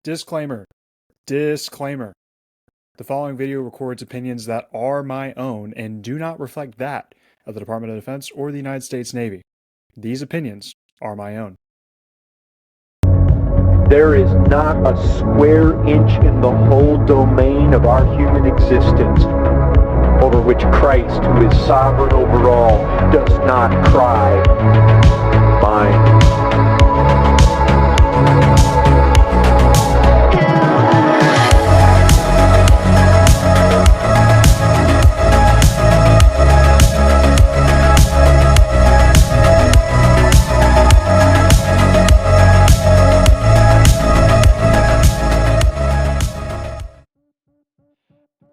Disclaimer. Disclaimer. The following video records opinions that are my own and do not reflect that of the Department of Defense or the United States Navy. These opinions are my own. There is not a square inch in the whole domain of our human existence over which Christ, who is sovereign over all, does not cry, mine.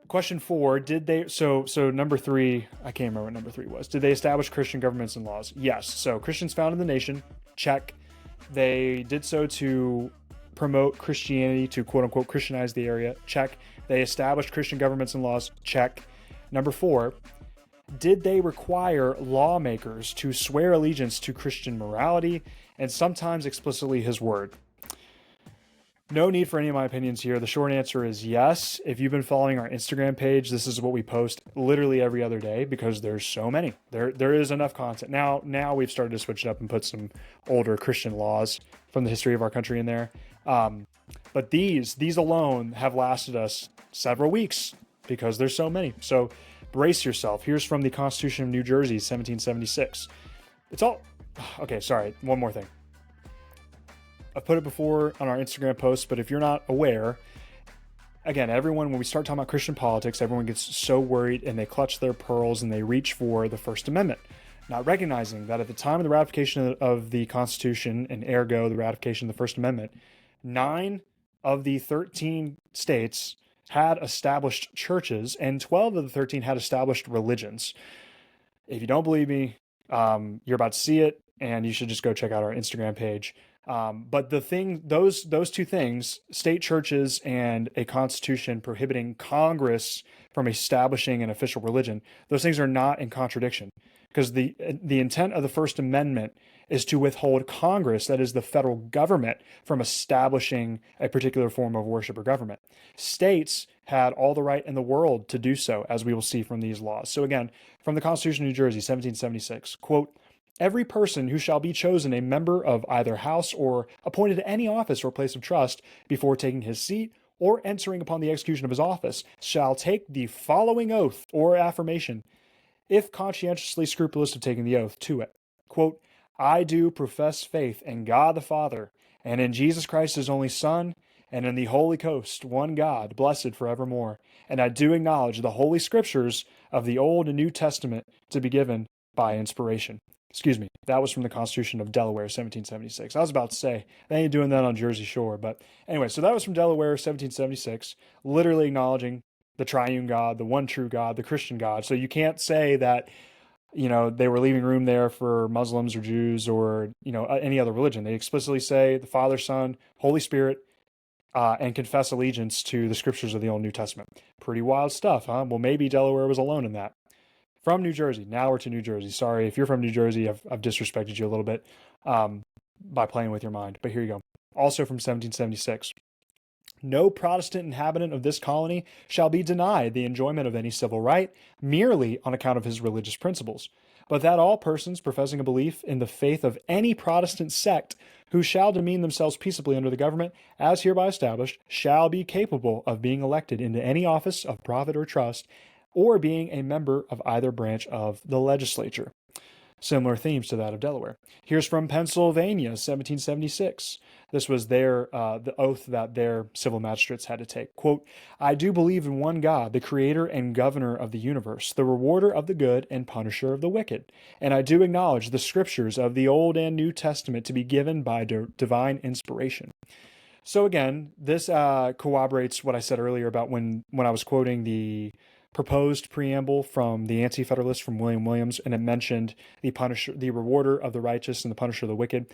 Question 4, did they, so number 3, I can't remember what number 3 was. Did they establish Christian governments and laws? Yes. So Christians founded the nation, check. They did so to promote Christianity, to quote unquote Christianize the area, check. They established Christian governments and laws, check. Number 4, did they require lawmakers to swear allegiance to Christian morality and sometimes explicitly his word? No need for any of my opinions here. The short answer is yes. If you've been following our Instagram page, this is what we post literally every other day because there's so many. There is enough content. Now we've started to switch it up and put some older Christian laws from the history of our country in there. But these alone have lasted us several weeks because there's so many. So brace yourself. Here's from the Constitution of New Jersey, 1776. It's all... Okay, sorry. One more thing. I've put it before on our Instagram posts, but if you're not aware, again, everyone, when we start talking about Christian politics, everyone gets so worried and they clutch their pearls and they reach for the First Amendment, not recognizing that at the time of the ratification of the Constitution, and ergo the ratification of the First Amendment, 9 of the 13 states had established churches and 12 of the 13 had established religions. If you don't believe me, you're about to see it, and you should just go check out our Instagram page. But the thing, those two things, state churches and a constitution prohibiting Congress from establishing an official religion, those things are not in contradiction, because the intent of the First Amendment is to withhold Congress, that is the federal government, from establishing a particular form of worship or government. States had all the right in the world to do so, as we will see from these laws. So again, from the Constitution of New Jersey, 1776, quote, "Every person who shall be chosen a member of either house or appointed to any office or place of trust before taking his seat or entering upon the execution of his office shall take the following oath or affirmation, if conscientiously scrupulous of taking the oath to it. Quote, I do profess faith in God the Father, and in Jesus Christ his only Son, and in the Holy Ghost, one God, blessed forevermore. And I do acknowledge the Holy Scriptures of the Old and New Testament to be given by inspiration." Excuse me, that was from the Constitution of Delaware, 1776. I was about to say, they ain't doing that on Jersey Shore. But anyway, so that was from Delaware, 1776, literally acknowledging the triune God, the one true God, the Christian God. So you can't say that, they were leaving room there for Muslims or Jews or, any other religion. They explicitly say the Father, Son, Holy Spirit, and confess allegiance to the scriptures of the Old New Testament. Pretty wild stuff, huh? Well, maybe Delaware was alone in that. From New Jersey. Now we're to New Jersey. Sorry, if you're from New Jersey, I've disrespected you a little bit by playing with your mind. But here you go. Also from 1776. "No Protestant inhabitant of this colony shall be denied the enjoyment of any civil right merely on account of his religious principles, but that all persons professing a belief in the faith of any Protestant sect who shall demean themselves peaceably under the government as hereby established shall be capable of being elected into any office of profit or trust or being a member of either branch of the legislature." Similar themes to that of Delaware. Here's from Pennsylvania, 1776. This was the oath that their civil magistrates had to take. Quote, "I do believe in one God, the creator and governor of the universe, the rewarder of the good and punisher of the wicked. And I do acknowledge the scriptures of the Old and New Testament to be given by divine inspiration." So again, this corroborates what I said earlier about when I was quoting the proposed preamble from the Anti-Federalist from William Williams, and it mentioned the rewarder of the righteous and the punisher of the wicked.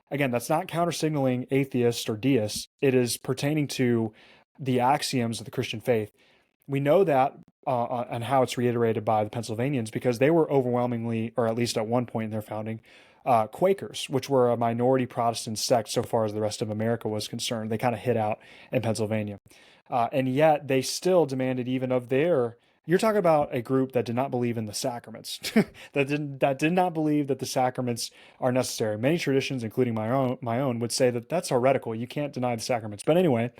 Again, that's not counter-signaling atheists or deists. It is pertaining to the axioms of the Christian faith. We know that and how it's reiterated by the Pennsylvanians because they were overwhelmingly, or at least at one point in their founding, Quakers, which were a minority Protestant sect so far as the rest of America was concerned. They kind of hid out in Pennsylvania. And yet they still demanded even of their, you're talking about a group that did not believe in the sacraments, that did not believe that the sacraments are necessary. Many traditions, including my own, would say that that's heretical. You can't deny the sacraments. But anyway,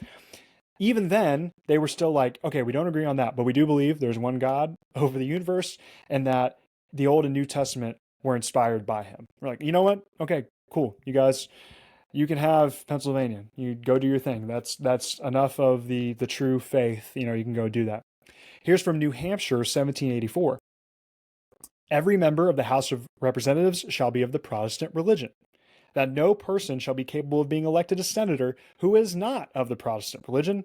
even then, they were still like, okay, we don't agree on that, but we do believe there's one God over the universe and that the Old and New Testament were inspired by him. We're like, you know what? Okay, cool. You guys, you can have Pennsylvania. You go do your thing. That's enough of the true faith. You know, you can go do that. Here's from New Hampshire, 1784. Every member of the House of Representatives shall be of the Protestant religion, that no person shall be capable of being elected a senator who is not of the Protestant religion.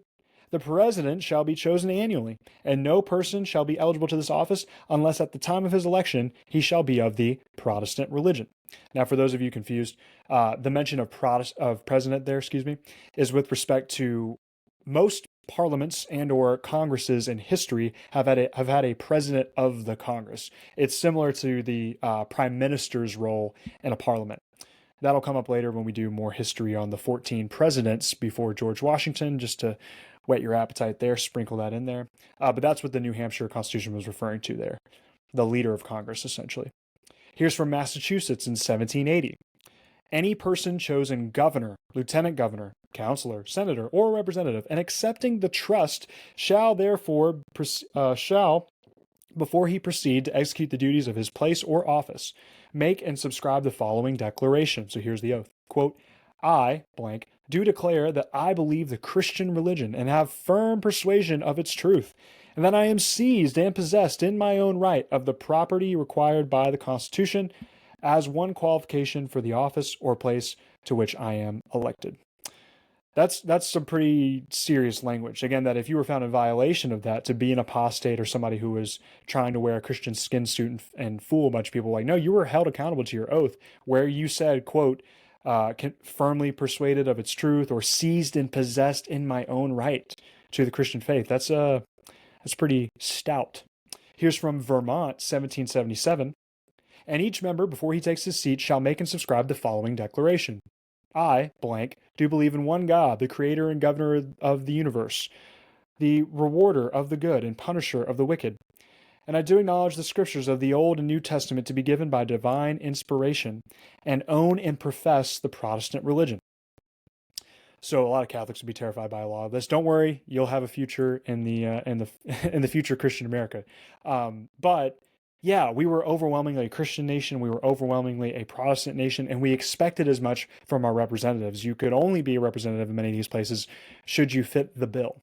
The president shall be chosen annually, and no person shall be eligible to this office unless at the time of his election he shall be of the Protestant religion. Now, for those of you confused, the mention of president there, is with respect to most parliaments and or congresses in history have had a president of the Congress. It's similar to the prime minister's role in a parliament. That'll come up later when we do more history on the 14 presidents before George Washington, just to whet your appetite there, sprinkle that in there. But that's what the New Hampshire Constitution was referring to there, the leader of Congress, essentially. Here's from Massachusetts in 1780. Any person chosen governor, lieutenant governor, counselor, senator, or representative, and accepting the trust shall therefore, before he proceed to execute the duties of his place or office, make and subscribe the following declaration. So here's the oath. Quote, I, blank, do declare that I believe the Christian religion and have firm persuasion of its truth, and that I am seized and possessed in my own right of the property required by the Constitution as one qualification for the office or place to which I am elected. That's some pretty serious language. Again, that if you were found in violation of that, to be an apostate or somebody who was trying to wear a Christian skin suit and fool a bunch of people, like, no, you were held accountable to your oath where you said, quote, firmly persuaded of its truth or seized and possessed in my own right to the Christian faith. That's pretty stout. Here's from Vermont, 1777. And each member, before he takes his seat, shall make and subscribe the following declaration. I, blank, do believe in one God, the creator and governor of the universe, the rewarder of the good and punisher of the wicked. And I do acknowledge the scriptures of the Old and New Testament to be given by divine inspiration, and own and profess the Protestant religion. So a lot of Catholics would be terrified by a lot of this. Don't worry, you'll have a future in the in the future Christian America. But yeah, we were overwhelmingly a Christian nation. We were overwhelmingly a Protestant nation, and we expected as much from our representatives. You could only be a representative in many of these places should you fit the bill.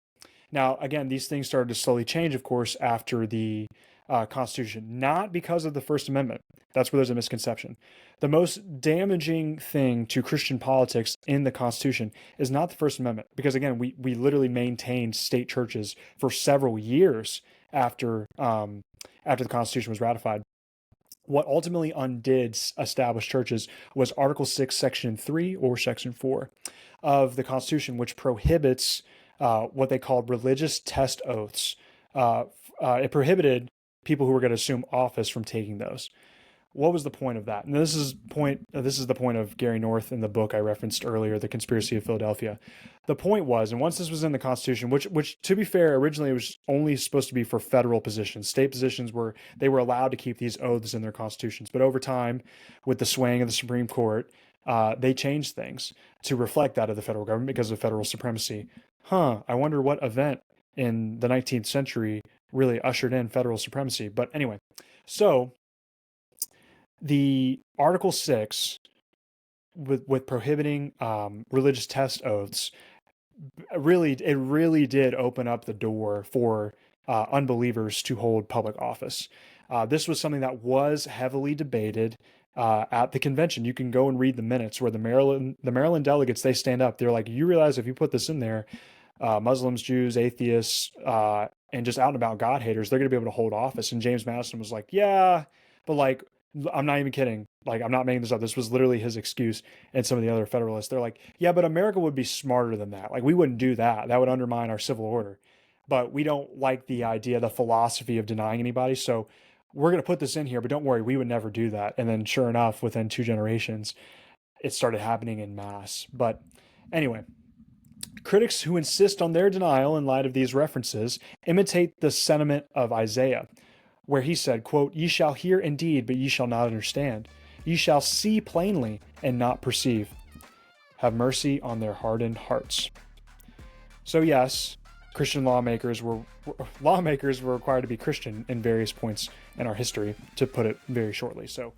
Now, again, these things started to slowly change, of course, after the Constitution, not because of the First Amendment. That's where there's a misconception. The most damaging thing to Christian politics in the Constitution is not the First Amendment, because again, we literally maintained state churches for several years after the Constitution was ratified. What ultimately undid established churches was Article 6, Section 3 or Section 4 of the Constitution, which prohibits what they called religious test oaths. It prohibited people who were going to assume office from taking those. What was the point of that? And this is the point of Gary North in the book I referenced earlier, The Conspiracy of Philadelphia. The point was, and once this was in the Constitution, which to be fair, originally it was only supposed to be for federal positions. State positions were allowed to keep these oaths in their constitutions. But over time, with the swaying of the Supreme Court, they changed things to reflect that of the federal government because of federal supremacy. I wonder what event in the 19th century really ushered in federal supremacy. But anyway, so the Article 6 with prohibiting religious test oaths, it really did open up the door for unbelievers to hold public office. This was something that was heavily debated at the convention. You can go and read the minutes where the Maryland delegates, they stand up. They're like, you realize if you put this in there, Muslims, Jews, atheists, and just out and about God haters, they're going to be able to hold office. And James Madison was like, yeah, but like, I'm not even kidding. Like, I'm not making this up. This was literally his excuse. And some of the other Federalists, they're like, yeah, but America would be smarter than that. Like, we wouldn't do that. That would undermine our civil order. But we don't like the idea, the philosophy of denying anybody. So we're going to put this in here, but don't worry, we would never do that. And then sure enough, within 2 generations, it started happening in mass. But anyway, critics who insist on their denial in light of these references imitate the sentiment of Isaiah, where he said, quote, "Ye shall hear indeed, but ye shall not understand. Ye shall see plainly and not perceive. Have mercy on their hardened hearts." So yes, Christian lawmakers were required to be Christian in various points in our history, to put it very shortly. So